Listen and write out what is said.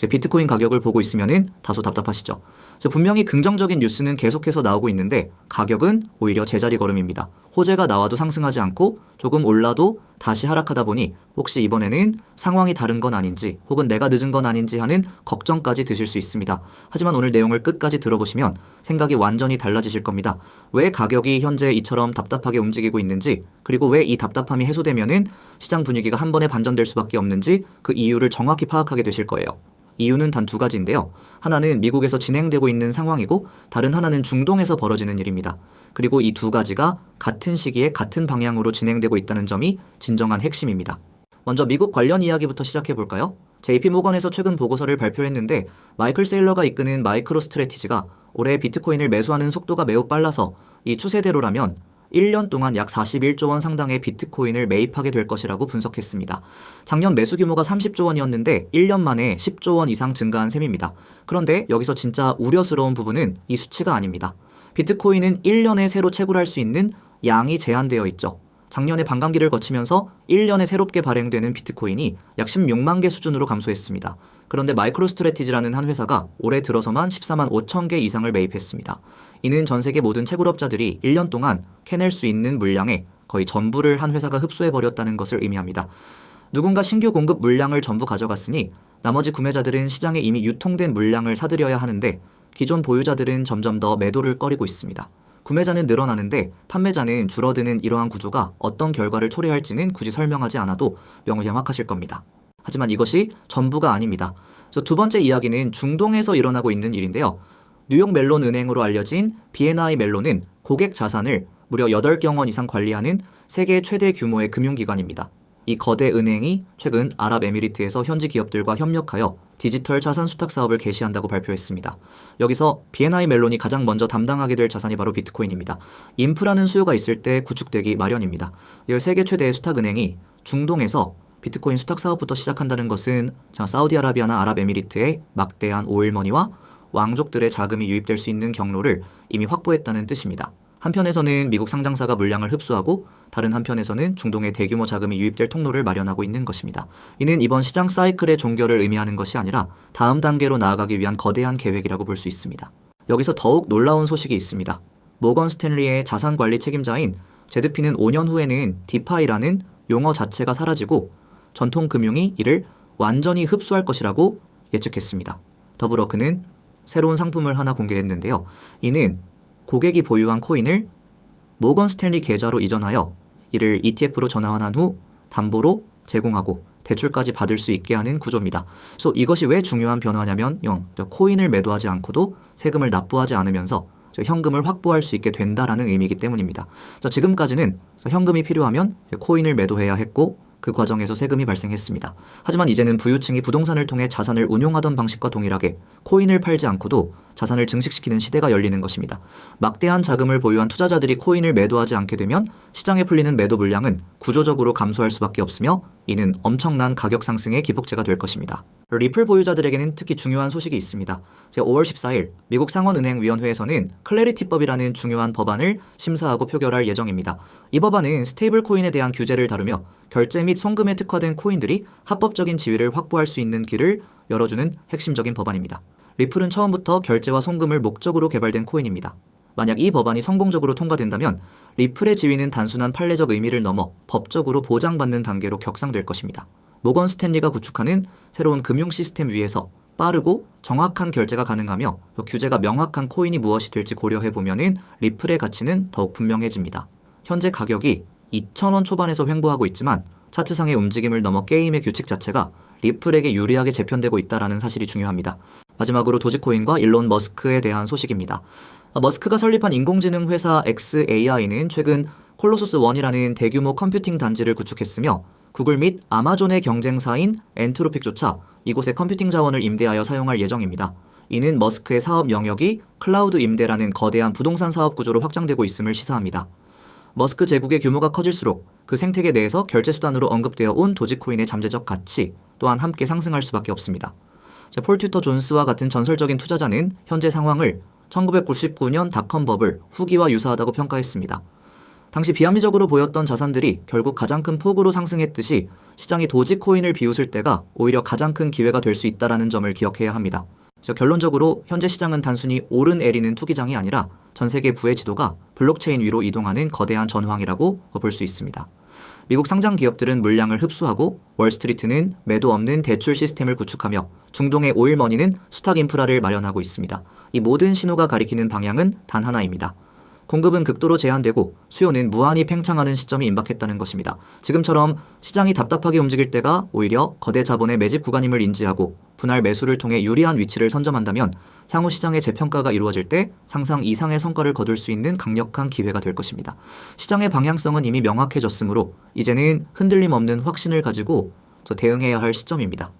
비트코인 가격을 보고 있으면은 다소 답답하시죠. 분명히 긍정적인 뉴스는 계속해서 나오고 있는데 가격은 오히려 제자리 걸음입니다. 호재가 나와도 상승하지 않고 조금 올라도 다시 하락하다 보니 혹시 이번에는 상황이 다른 건 아닌지 혹은 내가 늦은 건 아닌지 하는 걱정까지 드실 수 있습니다. 하지만 오늘 내용을 끝까지 들어보시면 생각이 완전히 달라지실 겁니다. 왜 가격이 현재 이처럼 답답하게 움직이고 있는지, 그리고 왜 이 답답함이 해소되면은 시장 분위기가 한 번에 반전될 수밖에 없는지 그 이유를 정확히 파악하게 되실 거예요. 이유는 단 두 가지인데요. 하나는 미국에서 진행되고 있는 상황이고 다른 하나는 중동에서 벌어지는 일입니다. 그리고 이 두 가지가 같은 시기에 같은 방향으로 진행되고 있다는 점이 진정한 핵심입니다. 먼저 미국 관련 이야기부터 시작해 볼까요? JP모건에서 최근 보고서를 발표했는데 마이클 세일러가 이끄는 마이크로 스트래티지가 올해 비트코인을 매수하는 속도가 매우 빨라서 이 추세대로라면 1년 동안 약 41조 원 상당의 비트코인을 매입하게 될 것이라고 분석했습니다. 작년 매수 규모가 30조 원이었는데 1년 만에 10조 원 이상 증가한 셈입니다. 그런데 여기서 진짜 우려스러운 부분은 이 수치가 아닙니다. 비트코인은 1년에 새로 채굴할 수 있는 양이 제한되어 있죠. 작년에 반감기를 거치면서 1년에 새롭게 발행되는 비트코인이 약 16만 개 수준으로 감소했습니다. 그런데 마이크로스트래티지라는 한 회사가 올해 들어서만 14만 5천 개 이상을 매입했습니다. 이는 전 세계 모든 채굴업자들이 1년 동안 캐낼 수 있는 물량의 거의 전부를 한 회사가 흡수해버렸다는 것을 의미합니다. 누군가 신규 공급 물량을 전부 가져갔으니 나머지 구매자들은 시장에 이미 유통된 물량을 사들여야 하는데 기존 보유자들은 점점 더 매도를 꺼리고 있습니다. 구매자는 늘어나는데 판매자는 줄어드는 이러한 구조가 어떤 결과를 초래할지는 굳이 설명하지 않아도 명확하실 겁니다. 하지만 이것이 전부가 아닙니다. 두 번째 이야기는 중동에서 일어나고 있는 일인데요. 뉴욕 멜론 은행으로 알려진 BNI 멜론은 고객 자산을 무려 8경 원 이상 관리하는 세계 최대 규모의 금융기관입니다. 이 거대 은행이 최근 아랍에미리트에서 현지 기업들과 협력하여 디지털 자산 수탁 사업을 개시한다고 발표했습니다. 여기서 BNI 멜론이 가장 먼저 담당하게 될 자산이 바로 비트코인입니다. 인프라는 수요가 있을 때 구축되기 마련입니다. 세계 최대의 수탁은행이 중동에서 비트코인 수탁 사업부터 시작한다는 것은 사우디아라비아나 아랍에미리트의 막대한 오일머니와 왕족들의 자금이 유입될 수 있는 경로를 이미 확보했다는 뜻입니다. 한편에서는 미국 상장사가 물량을 흡수하고 다른 한편에서는 중동의 대규모 자금이 유입될 통로를 마련하고 있는 것입니다. 이는 이번 시장 사이클의 종결을 의미하는 것이 아니라 다음 단계로 나아가기 위한 거대한 계획이라고 볼 수 있습니다. 여기서 더욱 놀라운 소식이 있습니다. 모건 스탠리의 자산관리 책임자인 제드피는 5년 후에는 디파이라는 용어 자체가 사라지고 전통금융이 이를 완전히 흡수할 것이라고 예측했습니다. 더불어 그는 새로운 상품을 하나 공개했는데요. 이는 고객이 보유한 코인을 모건 스탠리 계좌로 이전하여 이를 ETF로 전환한 후 담보로 제공하고 대출까지 받을 수 있게 하는 구조입니다. 그래서 이것이 왜 중요한 변화냐면 코인을 매도하지 않고도 세금을 납부하지 않으면서 현금을 확보할 수 있게 된다라는 의미이기 때문입니다. 지금까지는 현금이 필요하면 코인을 매도해야 했고 그 과정에서 세금이 발생했습니다. 하지만 이제는 부유층이 부동산을 통해 자산을 운용하던 방식과 동일하게 코인을 팔지 않고도 자산을 증식시키는 시대가 열리는 것입니다. 막대한 자금을 보유한 투자자들이 코인을 매도하지 않게 되면 시장에 풀리는 매도 물량은 구조적으로 감소할 수밖에 없으며 이는 엄청난 가격 상승의 기폭제가 될 것입니다. 리플 보유자들에게는 특히 중요한 소식이 있습니다. 5월 14일 미국 상원은행위원회에서는 클래리티법이라는 중요한 법안을 심사하고 표결할 예정입니다. 이 법안은 스테이블 코인에 대한 규제를 다루며 결제 및 송금에 특화된 코인들이 합법적인 지위를 확보할 수 있는 길을 열어주는 핵심적인 법안입니다. 리플은 처음부터 결제와 송금을 목적으로 개발된 코인입니다. 만약 이 법안이 성공적으로 통과된다면 리플의 지위는 단순한 판례적 의미를 넘어 법적으로 보장받는 단계로 격상될 것입니다. 모건 스탠리가 구축하는 새로운 금융 시스템 위에서 빠르고 정확한 결제가 가능하며 규제가 명확한 코인이 무엇이 될지 고려해보면 리플의 가치는 더욱 분명해집니다. 현재 가격이 2,000원 초반에서 횡보하고 있지만 차트상의 움직임을 넘어 게임의 규칙 자체가 리플에게 유리하게 재편되고 있다는 사실이 중요합니다. 마지막으로 도지코인과 일론 머스크에 대한 소식입니다. 머스크가 설립한 인공지능 회사 xAI는 최근 콜로소스1이라는 대규모 컴퓨팅 단지를 구축했으며 구글 및 아마존의 경쟁사인 엔트로픽조차 이곳에 컴퓨팅 자원을 임대하여 사용할 예정입니다. 이는 머스크의 사업 영역이 클라우드 임대라는 거대한 부동산 사업 구조로 확장되고 있음을 시사합니다. 머스크 제국의 규모가 커질수록 그 생태계 내에서 결제 수단으로 언급되어 온 도지코인의 잠재적 가치 또한 함께 상승할 수밖에 없습니다. 폴 튜터 존스와 같은 전설적인 투자자는 현재 상황을 1999년 닷컴 버블 후기와 유사하다고 평가했습니다. 당시 비합리적으로 보였던 자산들이 결국 가장 큰 폭으로 상승했듯이 시장이 도지코인을 비웃을 때가 오히려 가장 큰 기회가 될 수 있다는 점을 기억해야 합니다. 그래서 결론적으로 현재 시장은 단순히 오르내리는 투기장이 아니라 전 세계 부의 지도가 블록체인 위로 이동하는 거대한 전황이라고 볼 수 있습니다. 미국 상장 기업들은 물량을 흡수하고 월스트리트는 매도 없는 대출 시스템을 구축하며 중동의 오일머니는 수탁 인프라를 마련하고 있습니다. 이 모든 신호가 가리키는 방향은 단 하나입니다. 공급은 극도로 제한되고 수요는 무한히 팽창하는 시점이 임박했다는 것입니다. 지금처럼 시장이 답답하게 움직일 때가 오히려 거대 자본의 매집 구간임을 인지하고 분할 매수를 통해 유리한 위치를 선점한다면 향후 시장의 재평가가 이루어질 때 상상 이상의 성과를 거둘 수 있는 강력한 기회가 될 것입니다. 시장의 방향성은 이미 명확해졌으므로 이제는 흔들림 없는 확신을 가지고 대응해야 할 시점입니다.